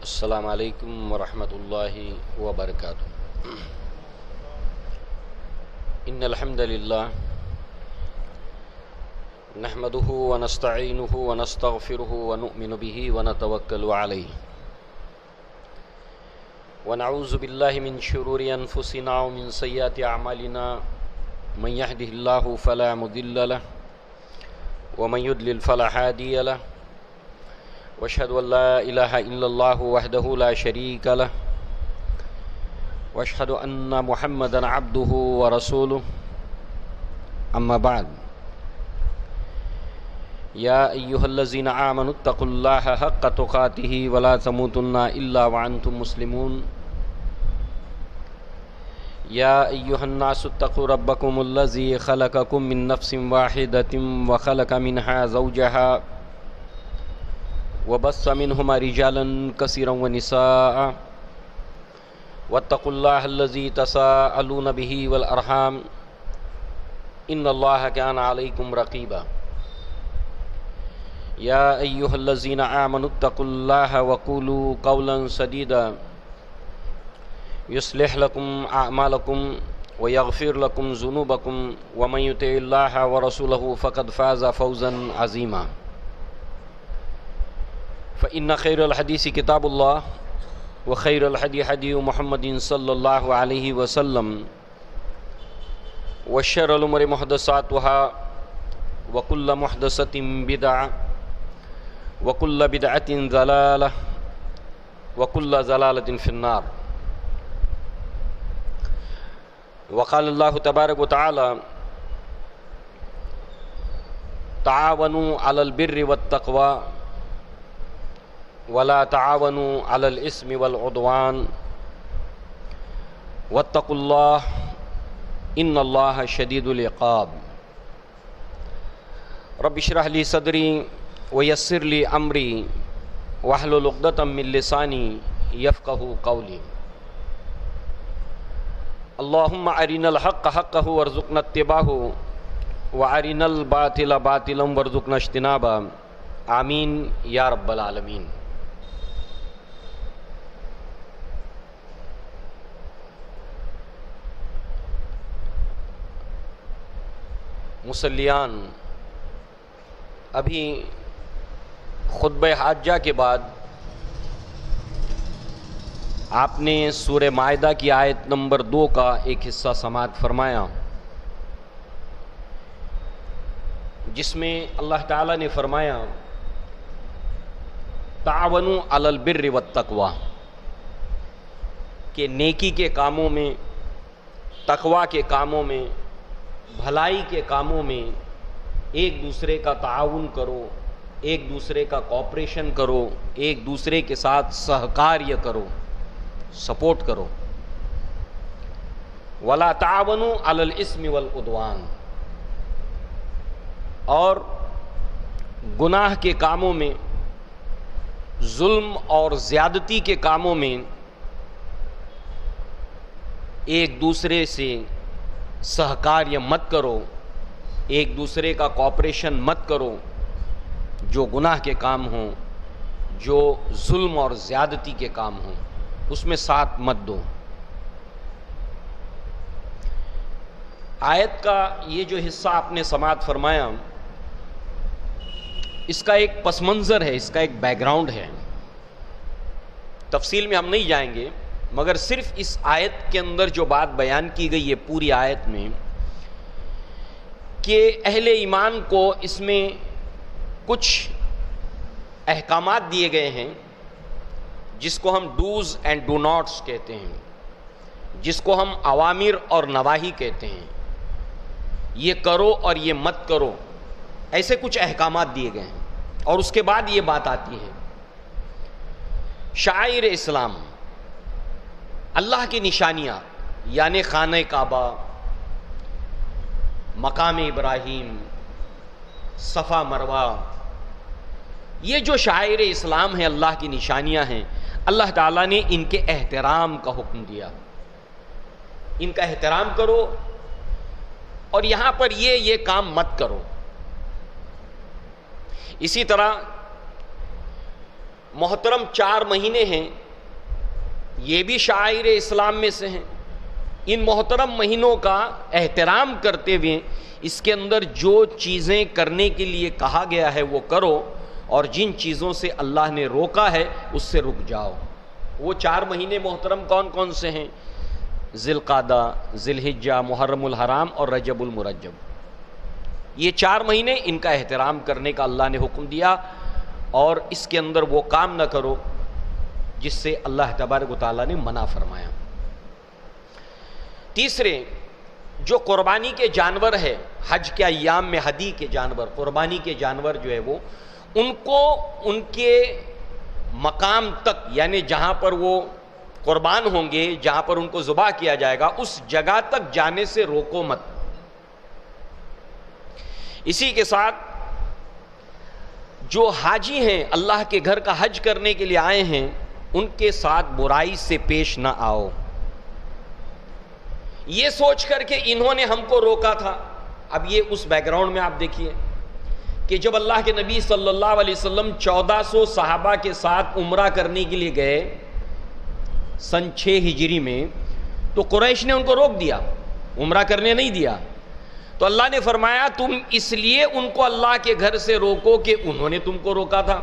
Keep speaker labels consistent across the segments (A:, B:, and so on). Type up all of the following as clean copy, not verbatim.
A: السلام علیکم ورحمۃ اللہ وبرکاتہ۔ ان الحمد للہ نحمده ونستعینه ونستغفره ونؤمن به ونتوکل علیہ ونعوذ باللہ من شرور انفسنا ومن سیئات اعمالنا من يهده الله فلا مضل له ومن يضلل فلا هادي له واشهد ان لا اله الا الله وحده لا شريك له واشهد ان محمدا عبده ورسوله اما بعد يا ايها الذين امنوا اتقوا الله حق تقاته ولا تموتن الا وانتم مسلمون يا ايها الناس اتقوا ربكم الذي خلقكم من نفس واحدة وخلق منها زوجها وبث منهما رجالا كثيرا ونساء واتقوا الله الذي تساءلون به والأرحام إن الله كان عليكم رقيبا يا أيها الذين آمنوا اتقوا الله وقولوا قولا سديدا يصلح لكم أعمالكم ويغفر لكم ذنوبكم ومن يطع الله ورسوله فقد فاز فوزا عظيما فإن خير الحديث كتاب الله وخير الهدي هدي محمد صلى الله عليه وسلم وشر الأمور محدثاتها وكل محدثة بدعة وكل بدعة ضلالة وكل ضلالة في النار وقال الله تبارك وتعالى تعاونوا على البر والتقوى ولا تعاونوا على الإثم والعدوان واتقوا الله إن الله شديد العقاب رب اشرح لي صدري ويسر لي أمري واحلل عقدة من لساني يفقهوا قولي اللهم أرنا الحق حقه وارزقنا اتباعه وأرنا الباطل باطلا وارزقنا اجتنابه آمين يا رب العالمين۔ مسلیان، ابھی خطبہ حاجہ کے بعد آپ نے سورہ مائدہ کی آیت نمبر 2 کا ایک حصہ سماعت فرمایا، جس میں اللہ تعالیٰ نے فرمایا تعاونوا علی البر والتقوی، کہ نیکی کے کاموں میں، تقوی کے کاموں میں، بھلائی کے کاموں میں ایک دوسرے کا تعاون کرو، ایک دوسرے کا کوآپریشن کرو، ایک دوسرے کے ساتھ سہکاریہ کرو، سپورٹ کرو۔ ولا تعاونوا علی الاثم والعدوان، اور گناہ کے کاموں میں، ظلم اور زیادتی کے کاموں میں ایک دوسرے سے سہکاریہ مت کرو، ایک دوسرے کا کوآپریشن مت کرو، جو گناہ کے کام ہوں، جو ظلم اور زیادتی کے کام ہوں، اس میں ساتھ مت دو۔ آیت کا یہ جو حصہ آپ نے سماعت فرمایا، اس کا ایک پس منظر ہے، اس کا ایک بیک گراؤنڈ ہے، تفصیل میں ہم نہیں جائیں گے، مگر صرف اس آیت کے اندر جو بات بیان کی گئی ہے پوری آیت میں، کہ اہل ایمان کو اس میں کچھ احکامات دیے گئے ہیں جس کو ہم ڈوز اینڈ ڈو ناٹس کہتے ہیں، جس کو ہم اوامر اور نواہی کہتے ہیں، یہ کرو اور یہ مت کرو، ایسے کچھ احکامات دیے گئے ہیں۔ اور اس کے بعد یہ بات آتی ہے شعائر اسلام، اللہ کی نشانیاں، یعنی خانہ کعبہ، مقام ابراہیم، صفا مروہ، یہ جو شعائر اسلام ہیں، اللہ کی نشانیاں ہیں، اللہ تعالیٰ نے ان کے احترام کا حکم دیا، ان کا احترام کرو، اور یہاں پر یہ کام مت کرو۔ اسی طرح محترم 4 مہینے ہیں، یہ بھی شعائر اسلام میں سے ہیں. ان محترم مہینوں کا احترام کرتے ہوئے اس کے اندر جو چیزیں کرنے کے لیے کہا گیا ہے وہ کرو، اور جن چیزوں سے اللہ نے روکا ہے اس سے رک جاؤ. وہ 4 مہینے محترم کون کون سے ہیں؟ ذی القعدہ، ذی الحجہ، محرم الحرام اور رجب المرجب. یہ 4 مہینے ان کا احترام کرنے کا اللہ نے حکم دیا، اور اس کے اندر وہ کام نہ کرو جس سے اللہ تبارک و تعالیٰ نے منع فرمایا. تیسرے، جو قربانی کے جانور ہے، حج کے ایام میں ہدی کے جانور، قربانی کے جانور جو ہے وہ ان کو ان کے مقام تک، یعنی جہاں پر وہ قربان ہوں گے، جہاں پر ان کو ذبح کیا جائے گا، اس جگہ تک جانے سے روکو مت. اسی کے ساتھ جو حاجی ہیں، اللہ کے گھر کا حج کرنے کے لیے آئے ہیں، ان کے ساتھ برائی سے پیش نہ آؤ. یہ سوچ کر کہ انہوں نے ہم کو روکا تھا. اب یہ اس بیک گراؤنڈ میں آپ دیکھیے کہ جب اللہ کے نبی صلی اللہ علیہ وسلم 1400 صحابہ کے ساتھ عمرہ کرنے کے لیے گئے سن 6 ہجری میں، تو قریش نے ان کو روک دیا، عمرہ کرنے نہیں دیا. تو اللہ نے فرمایا تم اس لیے ان کو اللہ کے گھر سے روکو کہ انہوں نے تم کو روکا تھا.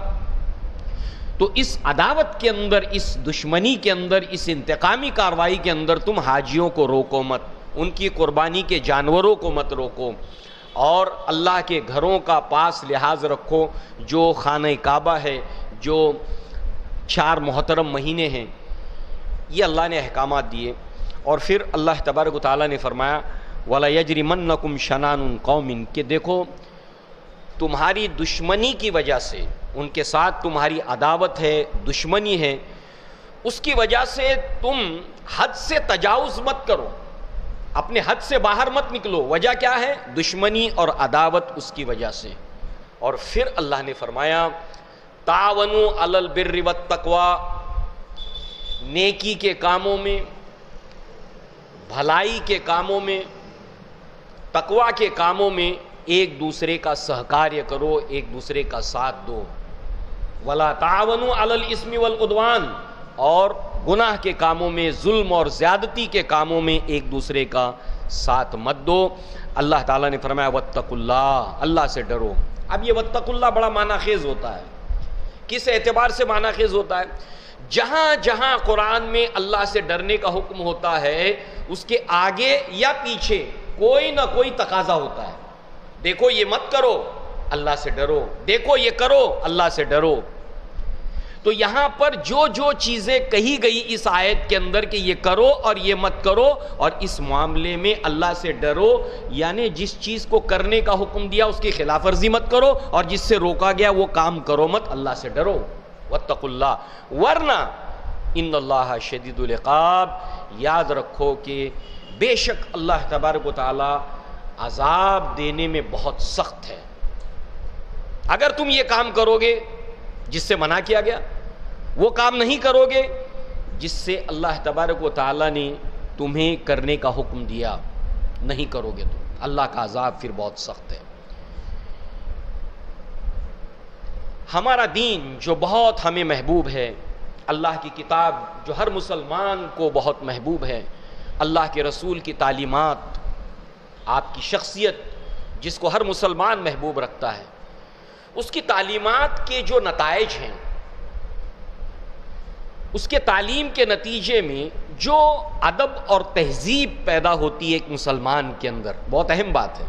A: تو اس عداوت کے اندر، اس دشمنی کے اندر، اس انتقامی کارروائی کے اندر تم حاجیوں کو روکو مت، ان کی قربانی کے جانوروں کو مت روکو، اور اللہ کے گھروں کا پاس لحاظ رکھو. جو خانہ کعبہ ہے، جو 4 محترم مہینے ہیں، یہ اللہ نے احکامات دیے. اور پھر اللہ تبارک و تعالیٰ نے فرمایا وَلَا يَجْرِمَنَّكُمْ شَنَانُ قَوْمٍ، کہ دیکھو تمہاری دشمنی کی وجہ سے، ان کے ساتھ تمہاری عداوت ہے، دشمنی ہے، اس کی وجہ سے تم حد سے تجاوز مت کرو، اپنے حد سے باہر مت نکلو. وجہ کیا ہے؟ دشمنی اور عداوت، اس کی وجہ سے. اور پھر اللہ نے فرمایا تعاونوا علی البر والتقوی، نیکی کے کاموں میں، بھلائی کے کاموں میں، تقوی کے کاموں میں ایک دوسرے کا سہکاریہ کرو، ایک دوسرے کا ساتھ دو. ولا تعاونوا علی الاثم والعدوان، اور گناہ کے کاموں میں، ظلم اور زیادتی کے کاموں میں ایک دوسرے کا ساتھ مت دو. اللہ تعالیٰ نے فرمایا واتقوا اللہ، اللہ سے ڈرو. اب یہ واتقوا اللہ بڑا معنی خیز ہوتا ہے. کس اعتبار سے معنی خیز ہوتا ہے؟ جہاں جہاں قرآن میں اللہ سے ڈرنے کا حکم ہوتا ہے، اس کے آگے یا پیچھے کوئی نہ کوئی تقاضا ہوتا ہے. دیکھو یہ مت کرو، اللہ سے ڈرو، دیکھو یہ کرو، اللہ سے ڈرو. تو یہاں پر جو جو چیزیں کہی گئی اس آیت کے اندر کہ یہ کرو اور یہ مت کرو، اور اس معاملے میں اللہ سے ڈرو، یعنی جس چیز کو کرنے کا حکم دیا اس کی خلاف ورزی مت کرو، اور جس سے روکا گیا وہ کام کرو مت، اللہ سے ڈرو. واتقوا اللہ، ورنہ ان اللہ شدید العقاب، یاد رکھو کہ بے شک اللہ تبارک و تعالی عذاب دینے میں بہت سخت ہے. اگر تم یہ کام کرو گے جس سے منع کیا گیا، وہ کام نہیں کرو گے جس سے اللہ تبارک و تعالی نے تمہیں کرنے کا حکم دیا، نہیں کرو گے تو اللہ کا عذاب پھر بہت سخت ہے. ہمارا دین جو بہت ہمیں محبوب ہے، اللہ کی کتاب جو ہر مسلمان کو بہت محبوب ہے، اللہ کے رسول کی تعلیمات، آپ کی شخصیت جس کو ہر مسلمان محبوب رکھتا ہے، اس کی تعلیمات کے جو نتائج ہیں، اس کے تعلیم کے نتیجے میں جو ادب اور تہذیب پیدا ہوتی ہے ایک مسلمان کے اندر، بہت اہم بات ہے.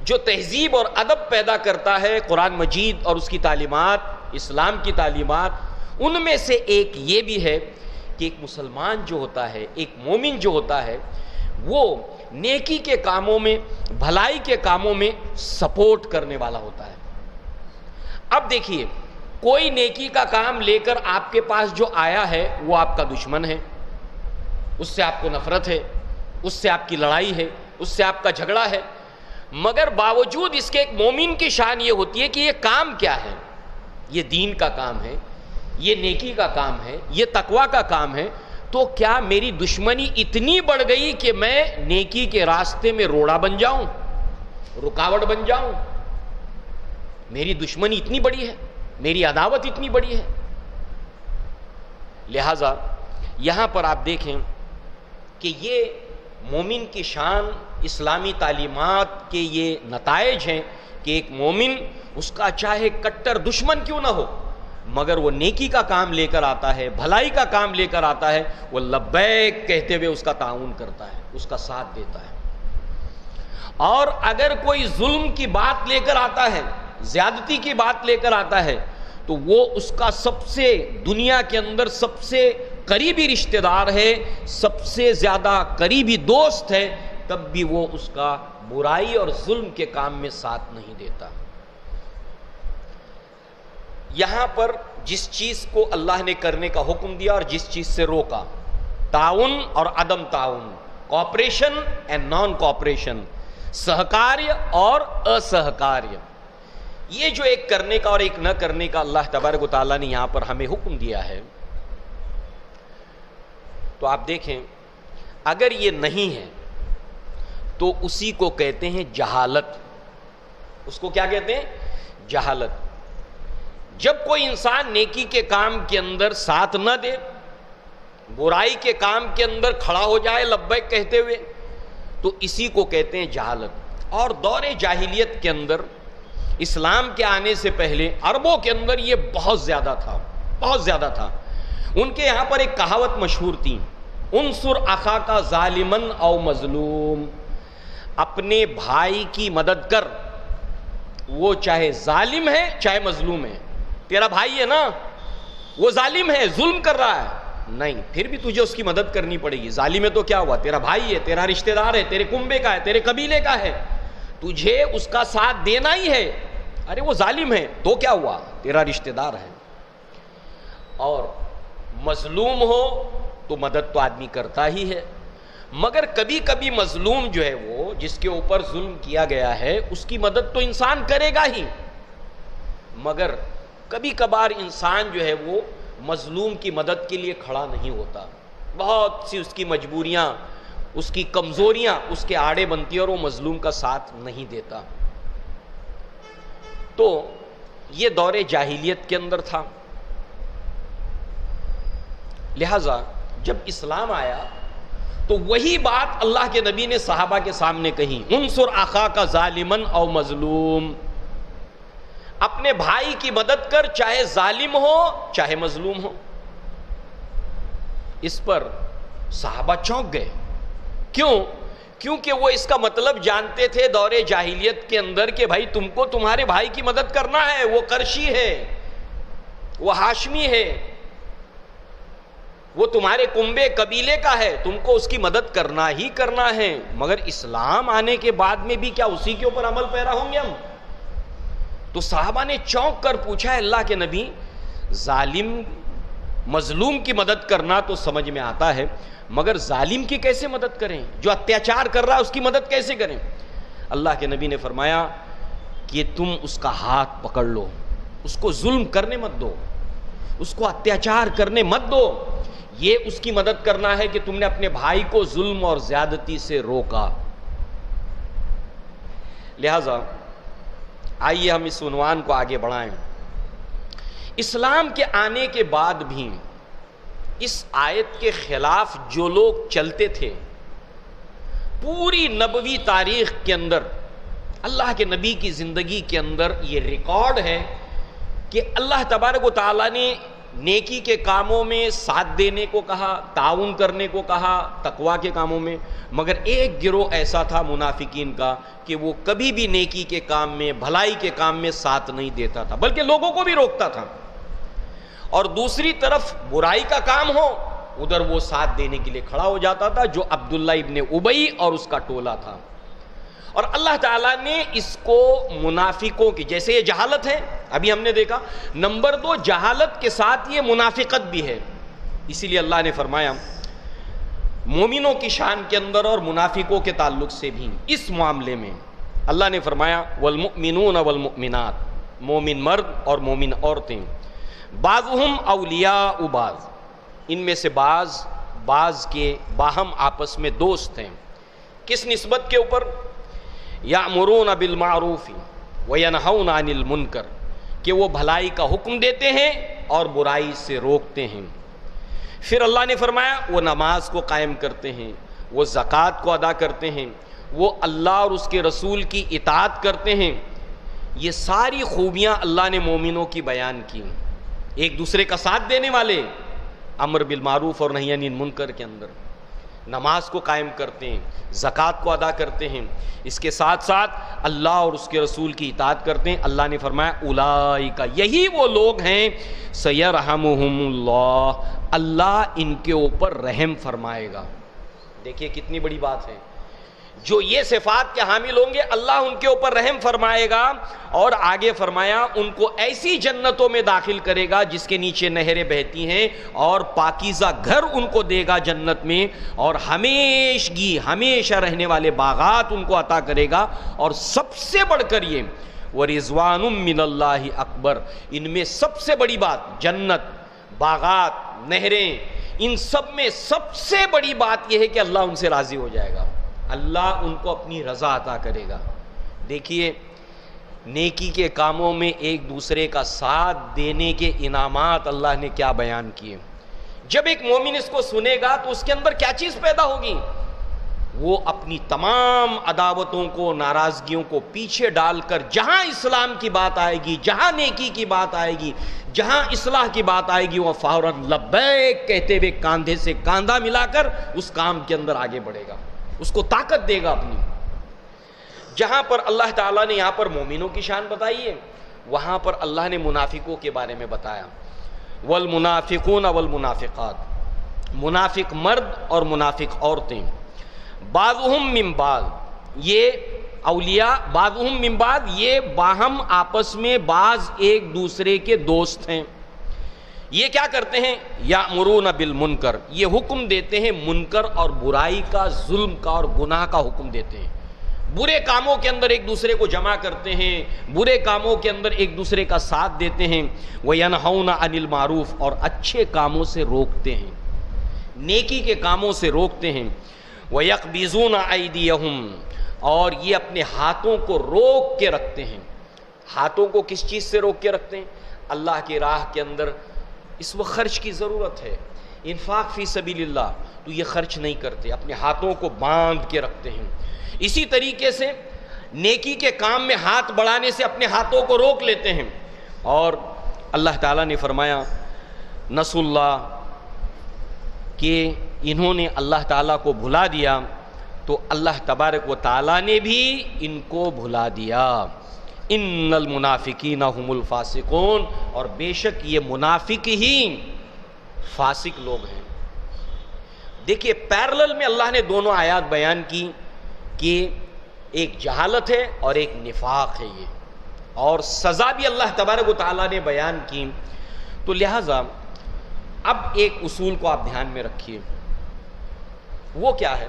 A: جو تہذیب اور ادب پیدا کرتا ہے قرآن مجید اور اس کی تعلیمات، اسلام کی تعلیمات، ان میں سے ایک یہ بھی ہے کہ ایک مسلمان جو ہوتا ہے، ایک مومن جو ہوتا ہے، وہ نیکی کے کاموں میں، بھلائی کے کاموں میں سپورٹ کرنے والا ہوتا ہے. اب دیکھیے، کوئی نیکی کا کام لے کر آپ کے پاس جو آیا ہے وہ آپ کا دشمن ہے، اس سے آپ کو نفرت ہے، اس سے آپ کی لڑائی ہے، اس سے آپ کا جھگڑا ہے، مگر باوجود اس کے ایک مومن کی شان یہ ہوتی ہے کہ یہ کام کیا ہے، یہ دین کا کام ہے، یہ نیکی کا کام ہے، یہ تقوی کا کام ہے. تو کیا میری دشمنی اتنی بڑھ گئی کہ میں نیکی کے راستے میں روڑا بن جاؤں، رکاوٹ بن جاؤں؟ میری دشمنی اتنی بڑی ہے، میری عداوت اتنی بڑی ہے؟ لہٰذا یہاں پر آپ دیکھیں کہ یہ مومن کی شان، اسلامی تعلیمات کے یہ نتائج ہیں کہ ایک مومن، اس کا چاہے کٹر دشمن کیوں نہ ہو، مگر وہ نیکی کا کام لے کر آتا ہے، بھلائی کا کام لے کر آتا ہے، وہ لبیک کہتے ہوئے اس کا تعاون کرتا ہے، اس کا ساتھ دیتا ہے۔ اور اگر کوئی ظلم کی بات لے کر آتا ہے، زیادتی کی بات لے کر آتا ہے، تو وہ اس کا سب سے دنیا کے اندر سب سے قریبی رشتہ دار ہے، سب سے زیادہ قریبی دوست ہے، تب بھی وہ اس کا برائی اور ظلم کے کام میں ساتھ نہیں دیتا۔ یہاں پر جس چیز کو اللہ نے کرنے کا حکم دیا اور جس چیز سے روکا، تعاون اور عدم تعاون، کوآپریشن اینڈ نان کوآپریشن، سہکاریہ اور اسہکاریہ، یہ جو ایک کرنے کا اور ایک نہ کرنے کا اللہ تبارک و تعالیٰ نے یہاں پر ہمیں حکم دیا ہے، تو آپ دیکھیں اگر یہ نہیں ہے تو اسی کو کہتے ہیں جہالت۔ اس کو کیا کہتے ہیں؟ جہالت۔ جب کوئی انسان نیکی کے کام کے اندر ساتھ نہ دے، برائی کے کام کے اندر کھڑا ہو جائے لبیک کہتے ہوئے، تو اسی کو کہتے ہیں جہالت۔ اور دور جاہلیت کے اندر، اسلام کے آنے سے پہلے عربوں کے اندر یہ بہت زیادہ تھا، بہت زیادہ تھا۔ ان کے یہاں پر ایک کہاوت مشہور تھی، انصر اخاک ظالما او مظلوم، اپنے بھائی کی مدد کر، وہ چاہے ظالم ہے چاہے مظلوم ہے۔ تیرا بھائی ہے نا، وہ ظالم ہے، ظلم کر رہا ہے، نہیں، پھر بھی تجھے اس کی مدد کرنی پڑے گی۔ ظالم ہے تو کیا ہوا؟ تیرا بھائی ہے، تیرا رشتہ دار ہے، تیرے کنبے کا ہے، تیرے قبیلے کا ہے، تجھے اس کا ساتھ دینا ہی ہے۔ ارے وہ ظالم ہے تو کیا ہوا؟ تیرا رشتہ دار ہے۔ اور مظلوم ہو تو مدد تو آدمی کرتا ہی ہے، مگر کبھی کبھی مظلوم جو ہے، وہ جس کے اوپر ظلم کیا گیا ہے، اس کی مدد تو انسان کرے گا ہی، مگر کبھی کبھار انسان جو ہے وہ مظلوم کی مدد کے لیے کھڑا نہیں ہوتا۔ بہت سی اس کی مجبوریاں، اس کی کمزوریاں اس کے آڑے بنتی ہیں اور وہ مظلوم کا ساتھ نہیں دیتا۔ تو یہ دور جاہلیت کے اندر تھا۔ لہذا جب اسلام آیا تو وہی بات اللہ کے نبی نے صحابہ کے سامنے کہی، انصر اخاک ظالما او مظلوم، اپنے بھائی کی مدد کر، چاہے ظالم ہو چاہے مظلوم ہو۔ اس پر صحابہ چونک گئے۔ کیوں؟ کیونکہ وہ اس کا مطلب جانتے تھے دور جاہلیت کے اندر کہ بھائی تم کو تمہارے بھائی کی مدد کرنا ہے، وہ قرشی ہے، وہ ہاشمی ہے، وہ تمہارے کنبے قبیلے کا ہے، تم کو اس کی مدد کرنا ہی کرنا ہے۔ مگر اسلام آنے کے بعد میں بھی کیا اسی کے اوپر عمل پیرا ہوں گے ہم؟ تو صحابہ نے چونک کر پوچھا، ہے اللہ کے نبی، ظالم مظلوم کی مدد کرنا تو سمجھ میں آتا ہے، مگر ظالم کی کیسے مدد کریں؟ جو اتیاچار کر رہا ہے اس کی مدد کیسے کریں؟ اللہ کے نبی نے فرمایا کہ تم اس کا ہاتھ پکڑ لو، اس کو ظلم کرنے مت دو، اس کو اتیاچار کرنے مت دو۔ یہ اس کی مدد کرنا ہے کہ تم نے اپنے بھائی کو ظلم اور زیادتی سے روکا۔ لہذا آئیے ہم اس عنوان کو آگے بڑھائیں۔ اسلام کے آنے کے بعد بھی اس آیت کے خلاف جو لوگ چلتے تھے، پوری نبوی تاریخ کے اندر، اللہ کے نبی کی زندگی کے اندر یہ ریکارڈ ہے کہ اللہ تبارک و تعالیٰ نے نیکی کے کاموں میں ساتھ دینے کو کہا، تعاون کرنے کو کہا، تقویٰ کے کاموں میں، مگر ایک گروہ ایسا تھا منافقین کا کہ وہ کبھی بھی نیکی کے کام میں، بھلائی کے کام میں ساتھ نہیں دیتا تھا، بلکہ لوگوں کو بھی روکتا تھا۔ اور دوسری طرف برائی کا کام ہو، ادھر وہ ساتھ دینے کے لیے کھڑا ہو جاتا تھا، جو عبداللہ ابن ابی اور اس کا ٹولہ تھا۔ اور اللہ تعالیٰ نے اس کو منافقوں کی، جیسے یہ جہالت ہے ابھی ہم نے دیکھا، نمبر 2 جہالت کے ساتھ یہ منافقت بھی ہے، اسی لیے اللہ نے فرمایا مومنوں کی شان کے اندر اور منافقوں کے تعلق سے بھی اس معاملے میں اللہ نے فرمایا والمؤمنون والمؤمنات، مومن مرد اور مومن عورتیں، بعضهم اولیاء بعض، ان میں سے بعض کے باہم آپس میں دوست ہیں۔ کس نسبت کے اوپر؟ یأمرون بالمعروف وینہون عن المنکر، کہ وہ بھلائی کا حکم دیتے ہیں اور برائی سے روکتے ہیں۔ پھر اللہ نے فرمایا وہ نماز کو قائم کرتے ہیں، وہ زکوٰۃ کو ادا کرتے ہیں، وہ اللہ اور اس کے رسول کی اطاعت کرتے ہیں۔ یہ ساری خوبیاں اللہ نے مومنوں کی بیان کی، ایک دوسرے کا ساتھ دینے والے، امر بالمعروف اور نہی عن المنکر کے اندر، نماز کو قائم کرتے ہیں، زکوٰۃ کو ادا کرتے ہیں، اس کے ساتھ ساتھ اللہ اور اس کے رسول کی اطاعت کرتے ہیں۔ اللہ نے فرمایا اولئک، یہی وہ لوگ ہیں، سیرحمہم اللہ، اللہ ان کے اوپر رحم فرمائے گا۔ دیکھیے کتنی بڑی بات ہے، جو یہ صفات کے حامل ہوں گے اللہ ان کے اوپر رحم فرمائے گا، اور آگے فرمایا ان کو ایسی جنتوں میں داخل کرے گا جس کے نیچے نہریں بہتی ہیں، اور پاکیزہ گھر ان کو دے گا جنت میں، اور ہمیشگی ہمیشہ رہنے والے باغات ان کو عطا کرے گا، اور سب سے بڑھ کر یہ وَرِضْوَانٌ مِّنَ اللَّهِ اکبر، ان میں سب سے بڑی بات جنت، باغات، نہریں، ان سب میں سب سے بڑی بات یہ ہے کہ اللہ ان سے راضی ہو جائے گا، اللہ ان کو اپنی رضا عطا کرے گا۔ دیکھیے نیکی کے کاموں میں ایک دوسرے کا ساتھ دینے کے انعامات اللہ نے کیا بیان کیے۔ جب ایک مومن اس کو سنے گا تو اس کے اندر کیا چیز پیدا ہوگی؟ وہ اپنی تمام عداوتوں کو، ناراضگیوں کو پیچھے ڈال کر جہاں اسلام کی بات آئے گی، جہاں نیکی کی بات آئے گی، جہاں اصلاح کی بات آئے گی، وہ فوراً لبیک کہتے ہوئے کاندھے سے کاندھا ملا کر اس کام کے اندر آگے بڑھے گا، اس کو طاقت دے گا اپنی۔ جہاں پر اللہ تعالیٰ نے یہاں پر مومنوں کی شان بتائی ہے، وہاں پر اللہ نے منافقوں کے بارے میں بتایا، والمنافقون والمنافقات، منافق مرد اور منافق عورتیں، بعضهم من بعض، یہ اولیاء، بعضهم من بعض، یہ باہم آپس میں بعض ایک دوسرے کے دوست ہیں۔ یہ کیا کرتے ہیں؟ یامرون بالمنکر، یہ حکم دیتے ہیں منکر اور برائی کا، ظلم کا اور گناہ کا حکم دیتے ہیں، برے کاموں کے اندر ایک دوسرے کو جمع کرتے ہیں، برے کاموں کے اندر ایک دوسرے کا ساتھ دیتے ہیں، وینہون عن المعروف، اور اچھے کاموں سے روکتے ہیں، نیکی کے کاموں سے روکتے ہیں، ویقبضون ایدیہم، اور یہ اپنے ہاتھوں کو روک کے رکھتے ہیں۔ ہاتھوں کو کس چیز سے روک کے رکھتے ہیں؟ اللہ کی راہ کے اندر اس وقت خرچ کی ضرورت ہے، انفاق فی سبیل اللہ، تو یہ خرچ نہیں کرتے، اپنے ہاتھوں کو باندھ کے رکھتے ہیں۔ اسی طریقے سے نیکی کے کام میں ہاتھ بڑھانے سے اپنے ہاتھوں کو روک لیتے ہیں۔ اور اللہ تعالیٰ نے فرمایا نسوا اللہ، کہ انہوں نے اللہ تعالیٰ کو بھلا دیا، تو اللہ تبارک و تعالیٰ نے بھی ان کو بھلا دیا۔ ان المنافقین هم الفاسقون، اور بے شک یہ منافق ہی فاسق لوگ ہیں۔ دیکھیے پیرلل میں اللہ نے دونوں آیات بیان کی کہ ایک جہالت ہے اور ایک نفاق ہے یہ، اور سزا بھی اللہ تبارک و تعالیٰ نے بیان کی۔ تو لہٰذا اب ایک اصول کو آپ دھیان میں رکھیے، وہ کیا ہے؟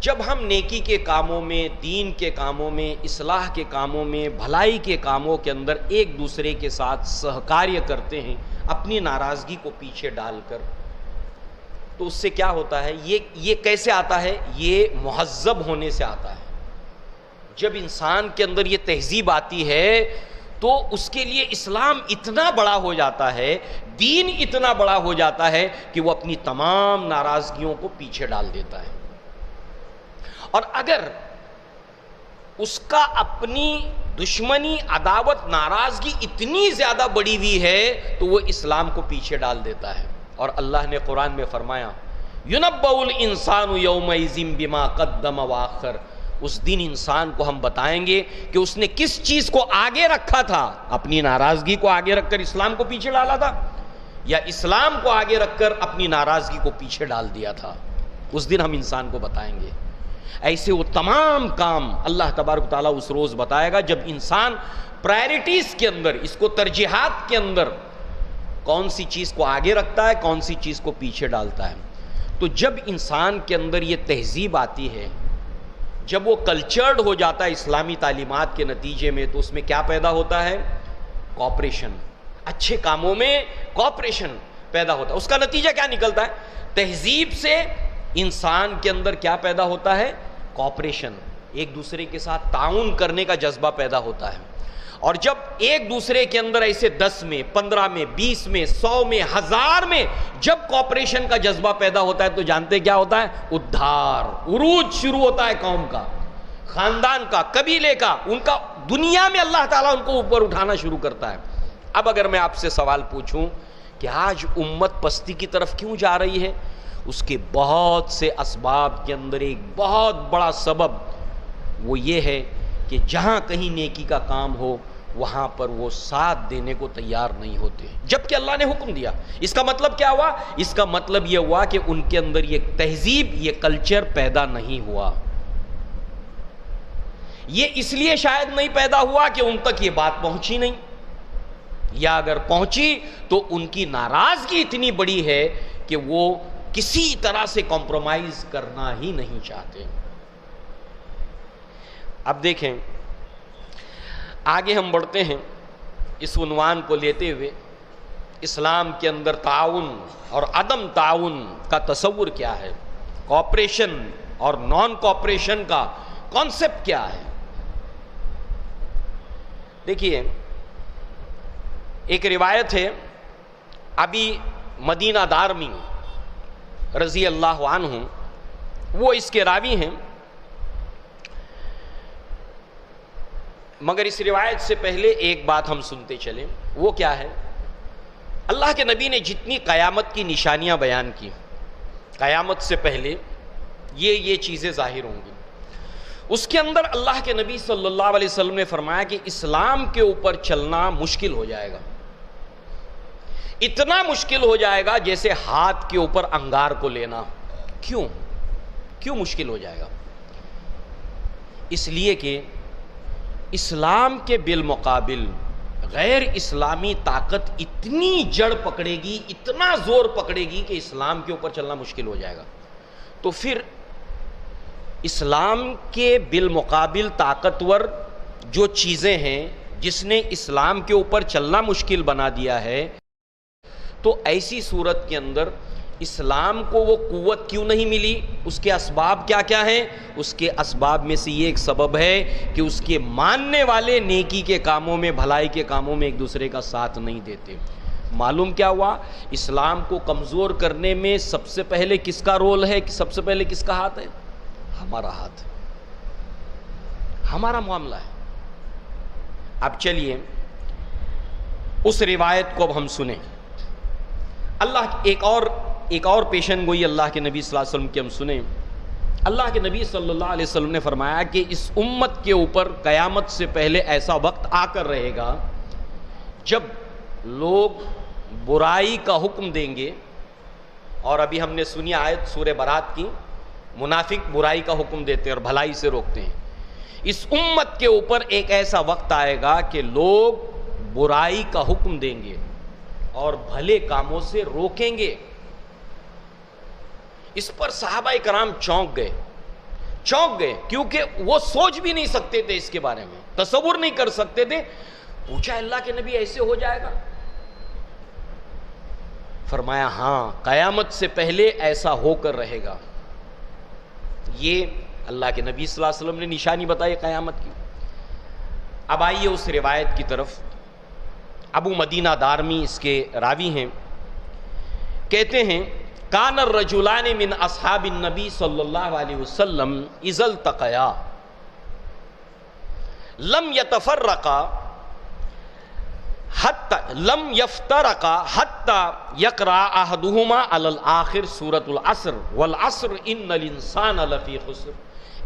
A: جب ہم نیکی کے کاموں میں، دین کے کاموں میں، اصلاح کے کاموں میں، بھلائی کے کاموں کے اندر ایک دوسرے کے ساتھ سہکاریہ کرتے ہیں اپنی ناراضگی کو پیچھے ڈال کر، تو اس سے کیا ہوتا ہے؟ یہ کیسے آتا ہے؟ یہ مہذب ہونے سے آتا ہے۔ جب انسان کے اندر یہ تہذیب آتی ہے تو اس کے لیے اسلام اتنا بڑا ہو جاتا ہے، دین اتنا بڑا ہو جاتا ہے کہ وہ اپنی تمام ناراضگیوں کو پیچھے ڈال دیتا ہے۔ اور اگر اس کا اپنی دشمنی، عداوت، ناراضگی اتنی زیادہ بڑی ہوئی ہے تو وہ اسلام کو پیچھے ڈال دیتا ہے۔ اور اللہ نے قرآن میں فرمایا یُنَبَّأُ الْإِنسَانُ يَوْمَئِذٍ بِمَا قَدَّمَ وَأَخَّرَ، اس دن انسان کو ہم بتائیں گے کہ اس نے کس چیز کو آگے رکھا تھا، اپنی ناراضگی کو آگے رکھ کر اسلام کو پیچھے ڈالا تھا، یا اسلام کو آگے رکھ کر اپنی ناراضگی کو پیچھے ڈال دیا تھا۔ اس دن ہم انسان کو بتائیں گے۔ ایسے وہ تمام کام اللہ تبارک تعالیٰ اس روز بتائے گا جب انسان پرائرٹیز کے اندر، اس کو ترجیحات کے اندر کون سی چیز کو آگے رکھتا ہے، کون سی چیز کو پیچھے ڈالتا ہے۔ تو جب انسان کے اندر یہ تہذیب آتی ہے، جب وہ کلچرڈ ہو جاتا ہے اسلامی تعلیمات کے نتیجے میں، تو اس میں کیا پیدا ہوتا ہے؟ کوآپریشن، اچھے کاموں میں کوآپریشن پیدا ہوتا ہے۔ اس کا نتیجہ کیا نکلتا ہے؟ تہذیب سے انسان کے اندر کیا پیدا ہوتا ہے؟ کوآپریشن، ایک دوسرے کے ساتھ تعاون کرنے کا جذبہ پیدا ہوتا ہے۔ اور جب ایک دوسرے کے اندر ایسے 10 میں 15 میں 20 میں 100 میں 1000 میں جب کوآپریشن کا جذبہ پیدا ہوتا ہے تو جانتے کیا ہوتا ہے؟ ادھار، عروج شروع ہوتا ہے قوم کا، خاندان کا، قبیلے کا، ان کا دنیا میں اللہ تعالیٰ ان کو اوپر اٹھانا شروع کرتا ہے۔ اب اگر میں آپ سے سوال پوچھوں کہ آج امت پستی کی طرف کیوں جا رہی ہے، اس کے بہت سے اسباب کے اندر ایک بہت بڑا سبب وہ یہ ہے کہ جہاں کہیں نیکی کا کام ہو وہاں پر وہ ساتھ دینے کو تیار نہیں ہوتے، جبکہ اللہ نے حکم دیا۔ اس کا مطلب کیا ہوا؟ اس کا مطلب یہ ہوا کہ ان کے اندر یہ تہذیب، یہ کلچر پیدا نہیں ہوا۔ یہ اس لیے شاید نہیں پیدا ہوا کہ ان تک یہ بات پہنچی نہیں، یا اگر پہنچی تو ان کی ناراضگی اتنی بڑی ہے کہ وہ کسی طرح سے کمپرومائز کرنا ہی نہیں چاہتے۔ اب دیکھیں آگے ہم بڑھتے ہیں اس عنوان کو لیتے ہوئے، اسلام کے اندر تعاون اور عدم تعاون کا تصور کیا ہے، کوآپریشن اور نان کوآپریشن کا کانسیپٹ کیا ہے۔ دیکھیے ایک روایت ہے، ابھی مدینہ دارمی رضی اللہ عنہ وہ اس کے راوی ہیں، مگر اس روایت سے پہلے ایک بات ہم سنتے چلیں، وہ کیا ہے؟ اللہ کے نبی نے جتنی قیامت کی نشانیاں بیان کی، قیامت سے پہلے یہ چیزیں ظاہر ہوں گی، اس کے اندر اللہ کے نبی صلی اللہ علیہ وسلم نے فرمایا کہ اسلام کے اوپر چلنا مشکل ہو جائے گا، اتنا مشکل ہو جائے گا جیسے ہاتھ کے اوپر انگار کو لینا۔ کیوں مشکل ہو جائے گا؟ اس لیے کہ اسلام کے بالمقابل غیر اسلامی طاقت اتنی جڑ پکڑے گی، اتنا زور پکڑے گی کہ اسلام کے اوپر چلنا مشکل ہو جائے گا۔ تو پھر اسلام کے بالمقابل طاقتور جو چیزیں ہیں جس نے اسلام کے اوپر چلنا مشکل بنا دیا ہے، تو ایسی صورت کے اندر اسلام کو وہ قوت کیوں نہیں ملی؟ اس کے اسباب کیا کیا ہیں؟ اس کے اسباب میں سے یہ ایک سبب ہے کہ اس کے ماننے والے نیکی کے کاموں میں، بھلائی کے کاموں میں ایک دوسرے کا ساتھ نہیں دیتے۔ معلوم کیا ہوا؟ اسلام کو کمزور کرنے میں سب سے پہلے کس کا رول ہے، سب سے پہلے کس کا ہاتھ ہے؟ ہمارا ہاتھ، ہمارا معاملہ ہے۔ اب چلیے اس روایت کو اب ہم سنیں۔ اللہ ایک اور پیشن گوئی اللہ کے نبی صلی اللہ علیہ وسلم کی ہم سنیں۔ اللہ کے نبی صلی اللہ علیہ وسلم نے فرمایا کہ اس امت کے اوپر قیامت سے پہلے ایسا وقت آ کر رہے گا جب لوگ برائی کا حکم دیں گے، اور ابھی ہم نے سنی آیت سورہ برات کی، منافق برائی کا حکم دیتے ہیں اور بھلائی سے روکتے ہیں۔ اس امت کے اوپر ایک ایسا وقت آئے گا کہ لوگ برائی کا حکم دیں گے اور بھلے کاموں سے روکیں گے۔ اس پر صحابہ کرام چونک گئے کیونکہ وہ سوچ بھی نہیں سکتے تھے، اس کے بارے میں تصور نہیں کر سکتے تھے۔ پوچھا اللہ کے نبی ایسے ہو جائے گا؟ فرمایا ہاں، قیامت سے پہلے ایسا ہو کر رہے گا۔ یہ اللہ کے نبی صلی اللہ علیہ وسلم نے نشانی بتائی قیامت کی۔ اب آئیے اس روایت کی طرف۔ ابو مدینہ دارمی اس کے راوی ہیں، کہتے ہیں کان الرجلان من اصحاب النبی صلی اللہ علیہ وسلم اذا التقیا لم يتفرقا لم يفترقا حتى يقرأ احدهما على الاخر سورة العصر والعصر ان الانسان لفی خسر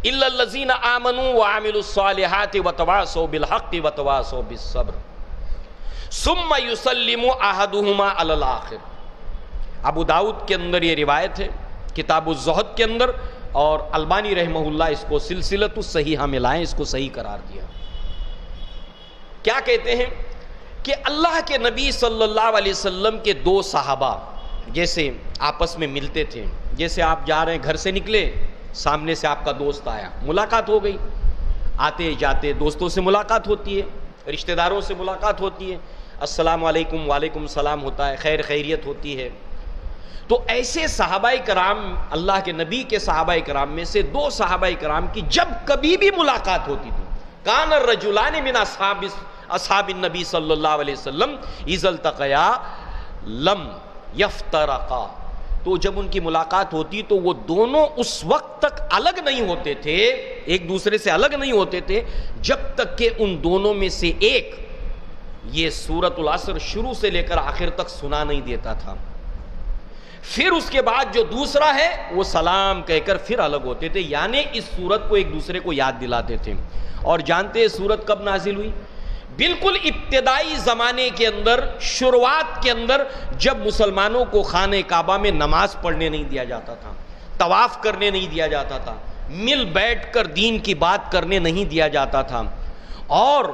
A: الا الذين آمنوا وعملوا الصالحات وتواصوا بالحق وتواصوا بالصبر ثم يسلم احدهما على الاخر۔ ابو داؤد کے اندر یہ روایت ہے، کتاب الزہد کے اندر، اور البانی رحمہ اللہ اس کو سلسلۃ الصحیحہ میں لائیں، اس کو صحیح قرار دیا۔ کیا کہتے ہیں کہ اللہ کے نبی صلی اللہ علیہ وسلم کے دو صحابہ جیسے آپس میں ملتے تھے، جیسے آپ جا رہے ہیں، گھر سے نکلے، سامنے سے آپ کا دوست آیا، ملاقات ہو گئی، آتے جاتے دوستوں سے ملاقات ہوتی ہے، رشتہ داروں سے ملاقات ہوتی ہے، السلام علیکم، وعلیکم السلام ہوتا ہے، خیر خیریت ہوتی ہے۔ تو ایسے صحابہ کرام، اللہ کے نبی کے صحابہ کرام میں سے دو صحابہ کرام کی جب کبھی بھی ملاقات ہوتی تھی، کان الرجلان من اصحاب النبی صلی اللہ علیہ وسلم اذا التقیا لم یفترقا، تو جب ان کی ملاقات ہوتی تو وہ دونوں اس وقت تک الگ نہیں ہوتے تھے، ایک دوسرے سے الگ نہیں ہوتے تھے جب تک کہ ان دونوں میں سے ایک یہ سورۃ العصر شروع سے لے کر آخر تک سنا نہیں دیتا تھا۔ پھر اس کے بعد جو دوسرا ہے وہ سلام کہہ کر پھر الگ ہوتے تھے، یعنی اس سورت کو ایک دوسرے کو یاد دلاتے تھے۔ اور جانتے ہیں سورت کب نازل ہوئی؟ بالکل ابتدائی زمانے کے اندر، شروعات کے اندر، جب مسلمانوں کو خانہ کعبہ میں نماز پڑھنے نہیں دیا جاتا تھا، طواف کرنے نہیں دیا جاتا تھا، مل بیٹھ کر دین کی بات کرنے نہیں دیا جاتا تھا، اور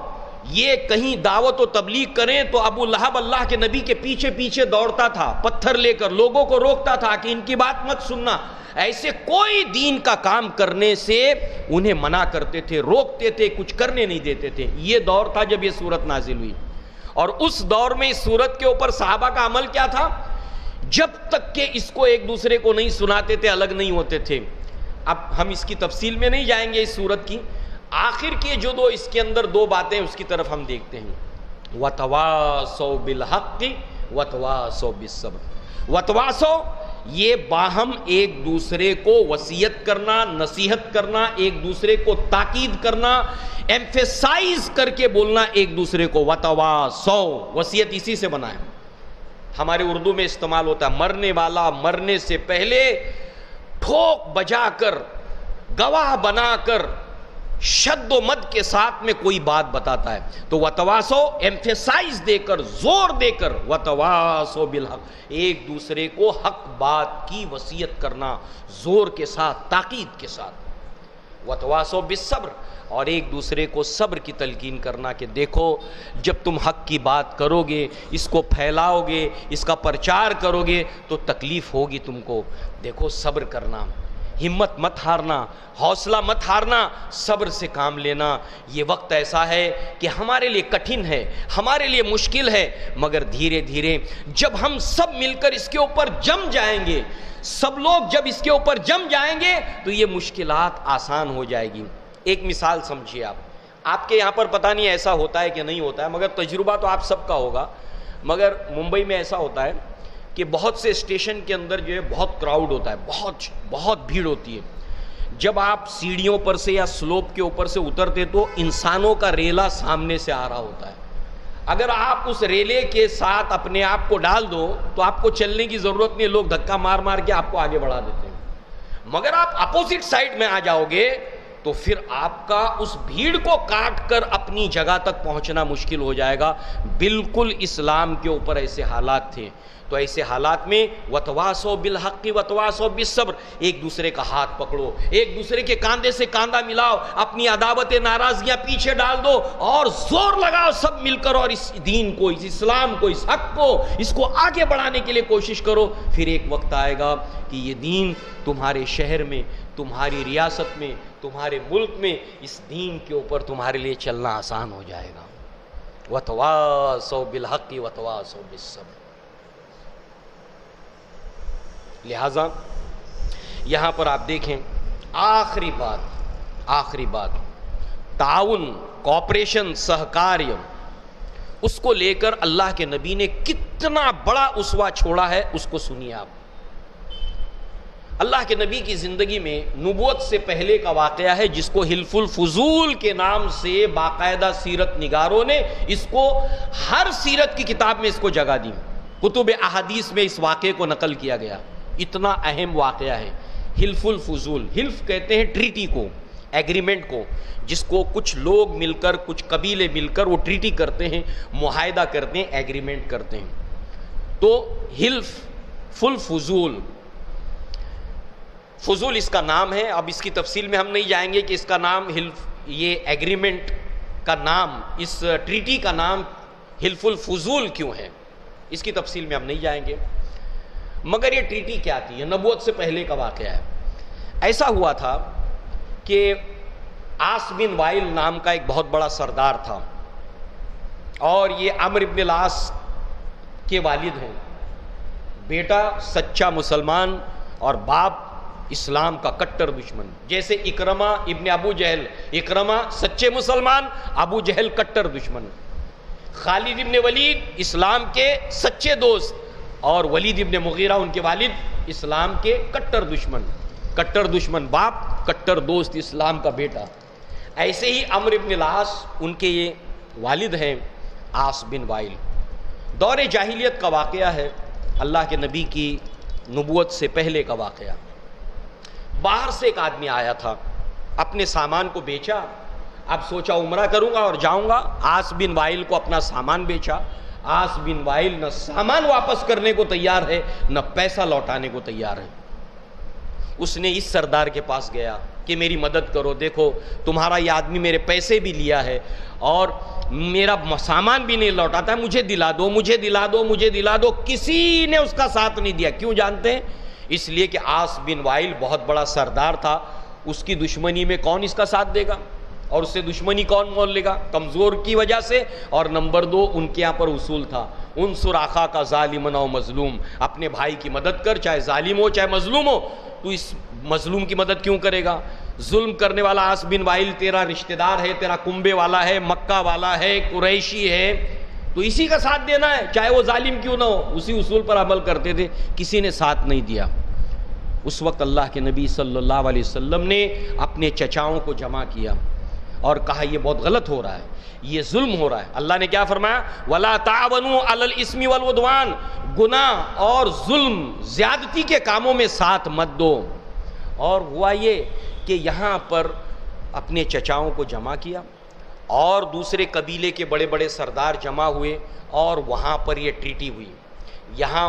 A: یہ کہیں دعوت و تبلیغ کریں تو ابو لہب اللہ کے نبی کے پیچھے پیچھے دوڑتا تھا، پتھر لے کر لوگوں کو روکتا تھا کہ ان کی بات مت سننا، ایسے کوئی دین کا کام کرنے سے انہیں منع کرتے تھے، روکتے تھے، کچھ کرنے نہیں دیتے تھے۔ یہ دور تھا جب یہ سورت نازل ہوئی، اور اس دور میں اس سورت کے اوپر صحابہ کا عمل کیا تھا؟ جب تک کہ اس کو ایک دوسرے کو نہیں سناتے تھے الگ نہیں ہوتے تھے۔ اب ہم اس کی تفصیل میں نہیں جائیں گے اس سورت کی، آخر کی جو دو اس کے اندر دو باتیں اس کی طرف ہم دیکھتے ہیں، وَتَوَاصَوْا بِالْحَقِّ وَتَوَاصَوْا بِالصَّبْرِ۔ وَتَوَاصَوْا یہ باہم ایک دوسرے کو وصیت کرنا، نصیحت کرنا، ایک دوسرے کو تاکید کرنا، ایمفیسائز کر کے بولنا ایک دوسرے کو۔ وَتَوَاصَوْا وصیت اسی سے بنا ہے، ہمارے اردو میں استعمال ہوتا ہے، مرنے والا مرنے سے پہلے ٹھوک بجا کر، گواہ بنا کر، شد و مد کے ساتھ میں کوئی بات بتاتا ہے، تو وتواصوا ایمفیسائز دے کر، زور دے کر، وتواصوا بالحق ایک دوسرے کو حق بات کی وصیت کرنا، زور کے ساتھ، تاکید کے ساتھ۔ وتواصوا بالصبر اور ایک دوسرے کو صبر کی تلقین کرنا کہ دیکھو جب تم حق کی بات کرو گے، اس کو پھیلاؤ گے، اس کا پرچار کرو گے تو تکلیف ہوگی تم کو، دیکھو صبر کرنا، ہمت مت ہارنا، حوصلہ مت ہارنا، صبر سے کام لینا۔ یہ وقت ایسا ہے کہ ہمارے لیے کٹھن ہے، ہمارے لیے مشکل ہے، مگر دھیرے دھیرے جب ہم سب مل کر اس کے اوپر جم جائیں گے، سب لوگ جب اس کے اوپر جم جائیں گے تو یہ مشکلات آسان ہو جائے گی۔ ایک مثال سمجھیے، آپ کے یہاں پر پتہ نہیں ایسا ہوتا ہے کہ نہیں ہوتا ہے، مگر تجربہ تو آپ سب کا ہوگا، مگر ممبئی میں ایسا ہوتا ہے کہ بہت سے اسٹیشن کے اندر جو ہے بہت کراؤڈ ہوتا ہے، بہت بھیڑ ہوتی ہے۔ جب آپ سیڑھیوں پر سے یا سلوپ کے اوپر سے اترتے تو انسانوں کا ریلا سامنے سے آ رہا ہوتا ہے، اگر آپ اس ریلے کے ساتھ اپنے آپ کو ڈال دو تو آپ کو چلنے کی ضرورت نہیں، لوگ دھکا مار مار کے آپ کو آگے بڑھا دیتے ہیں، مگر آپ اپوزٹ سائڈ میں آ جاؤ گے تو پھر آپ کا اس بھیڑ کو کاٹ کر اپنی جگہ تک پہنچنا مشکل ہو جائے گا۔ بالکل اسلام کے اوپر ایسے حالات تھے، تو ایسے حالات میں وتواصوا بالحق وتواصوا بالصبر، ایک دوسرے کا ہاتھ پکڑو، ایک دوسرے کے کاندھے سے کاندھا ملاؤ، اپنی عداوتیں ناراضگیاں پیچھے ڈال دو اور زور لگاؤ سب مل کر، اور اس دین کو، اس اسلام کو، اس حق کو، اس کو آگے بڑھانے کے لیے کوشش کرو۔ پھر ایک وقت آئے گا کہ یہ دین تمہارے شہر میں، تمہاری ریاست میں، تمہارے ملک میں اس دین کے اوپر تمہارے لیے چلنا آسان ہو جائے گا۔ وتواصوا بالحق وتواصوا بالصبر۔ لہذا یہاں پر آپ دیکھیں آخری بات تعاون، کوآپریشن، سہکاریہ، اس کو لے کر اللہ کے نبی نے کتنا بڑا اسوہ چھوڑا ہے، اس کو سنیے آپ۔ اللہ کے نبی کی زندگی میں نبوت سے پہلے کا واقعہ ہے جس کو حلف الفضول کے نام سے باقاعدہ سیرت نگاروں نے اس کو ہر سیرت کی کتاب میں اس کو جگہ دی، کتب احادیث میں اس واقعے کو نقل کیا گیا۔ اتنا اہم واقعہ ہے حلف الفضول۔ حلف کہتے ہیں ٹریٹی کو، ایگریمنٹ کو، جس کو کچھ لوگ مل کر، کچھ قبیلے مل کر وہ ٹریٹی کرتے ہیں، معاہدہ کرتے ہیں، ایگریمنٹ کرتے ہیں۔ تو حلف الفضول، فضول اس کا نام ہے۔ اب اس کی تفصیل میں ہم نہیں جائیں گے کہ اس کا نام حلف، یہ ایگریمنٹ کا نام، اس ٹریٹی کا نام حلف الفضول کیوں ہے، اس کی تفصیل میں ہم نہیں جائیں گے، مگر یہ ٹریٹی کیا تھی، یہ نبوت سے پہلے کا واقعہ ہے۔ ایسا ہوا تھا کہ عاص بن وائل نام کا ایک بہت بڑا سردار تھا، اور یہ عمرو بن العاص کے والد ہیں، بیٹا سچا مسلمان اور باپ اسلام کا کٹر دشمن، جیسے اکرمہ ابن ابو جہل، اکرمہ سچے مسلمان، ابو جہل کٹر دشمن۔ خالد ابن ولید اسلام کے سچے دوست، اور ولید ابن مغیرہ ان کے والد اسلام کے کٹر دشمن باپ، کٹر دوست اسلام کا بیٹا۔ ایسے ہی عمرو ابن العاص ان کے یہ والد ہیں عاص بن وائل۔ دور جاہلیت کا واقعہ ہے، اللہ کے نبی کی نبوت سے پہلے کا واقعہ۔ باہر سے ایک آدمی آیا تھا، اپنے سامان کو بیچا، اب سوچا عمرہ کروں گا اور جاؤں گا، عاص بن وائل کو اپنا سامان بیچا۔ عاص بن وائل نہ سامان واپس کرنے کو تیار ہے نہ پیسہ لوٹانے کو تیار ہے۔ اس نے اس سردار کے پاس گیا کہ میری مدد کرو، دیکھو تمہارا یہ آدمی میرے پیسے بھی لیا ہے اور میرا سامان بھی نہیں لوٹاتا ہے، مجھے دلا دو مجھے دلا دو مجھے دلا دو۔ کسی نے اس کا ساتھ نہیں دیا۔ کیوں جانتے ہیں؟ اس لیے کہ عاص بن وائل بہت بڑا سردار تھا، اس کی دشمنی میں کون اس کا ساتھ دے گا، اور اس سے دشمنی کون مول لے گا؟ کمزور کی وجہ سے۔ اور نمبر 2 ان کے یہاں پر اصول تھا، انصر اخا کا ظالمن و مظلوم، اپنے بھائی کی مدد کر، چاہے ظالم ہو چاہے مظلوم ہو۔ تو اس مظلوم کی مدد کیوں کرے گا؟ ظلم کرنے والا عاص بن وائل تیرا رشتہ دار ہے، تیرا کنبے والا ہے، مکہ والا ہے، قریشی ہے، تو اسی کا ساتھ دینا ہے چاہے وہ ظالم کیوں نہ ہو۔ اسی اصول پر عمل کرتے تھے، کسی نے ساتھ نہیں دیا۔ اس وقت اللہ کے نبی صلی اللہ علیہ وسلم نے اپنے چچاؤں کو جمع کیا اور کہا یہ بہت غلط ہو رہا ہے، یہ ظلم ہو رہا ہے۔ اللہ نے کیا فرمایا؟ وَلَا تَعَوَنُوا عَلَى الْإِثْمِ وَالْعُدْوَانِ، گناہ اور ظلم زیادتی کے کاموں میں ساتھ مت دو۔ اور ہوا یہ کہ یہاں پر اپنے چچاؤں کو جمع کیا اور دوسرے قبیلے کے بڑے بڑے سردار جمع ہوئے اور وہاں پر یہ ٹریٹی ہوئی،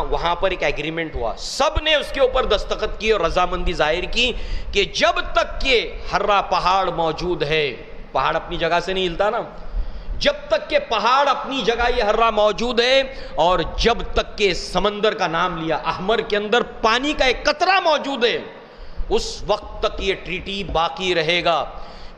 A: وہاں پر ایک ایگریمنٹ ہوا، سب نے اس کے اوپر دستخط کی اور رضامندی ظاہر کی کہ جب تک کہ ہررا پہاڑ موجود ہے، پہاڑ اپنی جگہ سے نہیں ہلتا نا، جب تک کہ پہاڑ اپنی جگہ یہ ہررا موجود ہے اور جب تک کہ سمندر کا نام لیا، احمر کے اندر پانی کا ایک قطرہ موجود ہے، اس وقت تک یہ ٹریٹی باقی رہے گا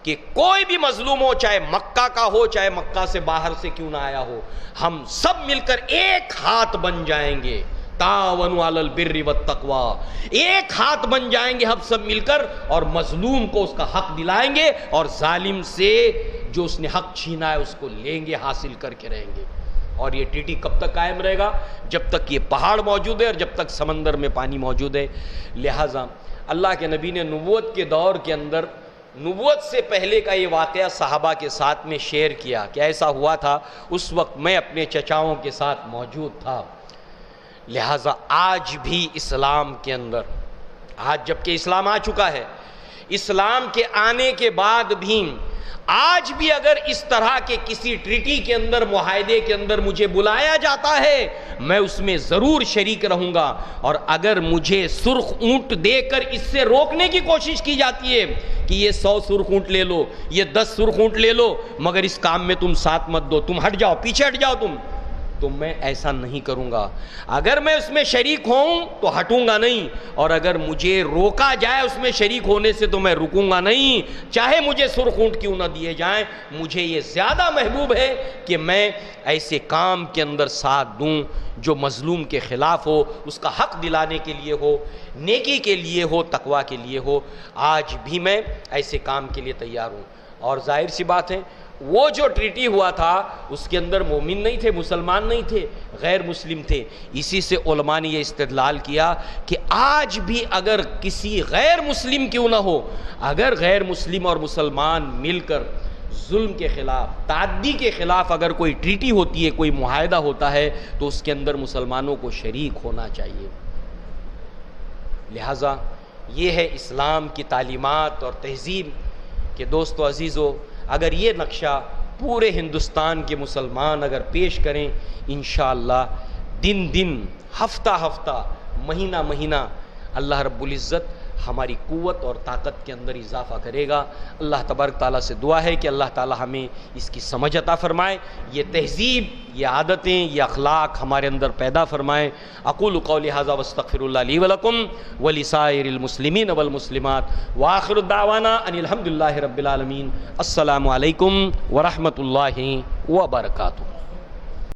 A: کہ کوئی بھی مظلوم ہو، چاہے مکہ کا ہو چاہے مکہ سے باہر سے کیوں نہ آیا ہو، ہم سب مل کر ایک ہاتھ بن جائیں گے۔ تعاونوا علی البر والتقوی، ایک ہاتھ بن جائیں گے ہم سب مل کر اور مظلوم کو اس کا حق دلائیں گے اور ظالم سے جو اس نے حق چھینا ہے اس کو لیں گے، حاصل کر کے رہیں گے۔ اور یہ ٹیٹی کب تک قائم رہے گا؟ جب تک یہ پہاڑ موجود ہے اور جب تک سمندر میں پانی موجود ہے۔ لہٰذا اللہ کے نبی نے نبوت کے دور کے اندر، نبوت سے پہلے کا یہ واقعہ صحابہ کے ساتھ میں شیئر کیا کہ ایسا ہوا تھا، اس وقت میں اپنے چچاؤں کے ساتھ موجود تھا۔ لہٰذا آج بھی اسلام کے اندر، آج جب کہ اسلام آ چکا ہے، اسلام کے آنے کے بعد بھی آج بھی اگر اس طرح کے کسی ٹریٹی کے اندر، معاہدے کے اندر مجھے بلایا جاتا ہے، میں اس میں ضرور شریک رہوں گا۔ اور اگر مجھے سرخ اونٹ دے کر اس سے روکنے کی کوشش کی جاتی ہے کہ یہ 100 سرخ اونٹ لے لو، یہ 10 سرخ اونٹ لے لو، مگر اس کام میں تم ساتھ مت دو، تم ہٹ جاؤ، پیچھے ہٹ جاؤ تم، تو میں ایسا نہیں کروں گا۔ اگر میں اس میں شریک ہوں تو ہٹوں گا نہیں، اور اگر مجھے روکا جائے اس میں شریک ہونے سے تو میں رکوں گا نہیں، چاہے مجھے سرخ اونٹ کیوں نہ دیے جائیں۔ مجھے یہ زیادہ محبوب ہے کہ میں ایسے کام کے اندر ساتھ دوں جو مظلوم کے خلاف ہو، اس کا حق دلانے کے لیے ہو، نیکی کے لیے ہو، تقوی کے لیے ہو۔ آج بھی میں ایسے کام کے لیے تیار ہوں۔ اور ظاہر سی بات ہے، وہ جو ٹریٹی ہوا تھا اس کے اندر مومن نہیں تھے، مسلمان نہیں تھے، غیر مسلم تھے۔ اسی سے علماء نے یہ استدلال کیا کہ آج بھی اگر کسی غیر مسلم کیوں نہ ہو، اگر غیر مسلم اور مسلمان مل کر ظلم کے خلاف، تعدی کے خلاف اگر کوئی ٹریٹی ہوتی ہے، کوئی معاہدہ ہوتا ہے، تو اس کے اندر مسلمانوں کو شریک ہونا چاہیے۔ لہٰذا یہ ہے اسلام کی تعلیمات اور تہذیب کہ دوستو عزیزو، اگر یہ نقشہ پورے ہندوستان کے مسلمان اگر پیش کریں، انشاءاللہ دن دن، ہفتہ ہفتہ، مہینہ مہینہ، اللہ رب العزت ہماری قوت اور طاقت کے اندر اضافہ کرے گا۔ اللہ تبارک تعالیٰ سے دعا ہے کہ اللہ تعالیٰ ہمیں اس کی سمجھ عطا فرمائے، یہ تہذیب، یہ عادتیں، یہ اخلاق ہمارے اندر پیدا فرمائے۔ اقول قولی ھذا واستغفر اللہ لی ولکم ولسائر المسلمین والمسلمات، وآخر دعوانا ان الحمد للہ رب العالمین۔ السلام علیکم ورحمۃ اللہ وبرکاتہ۔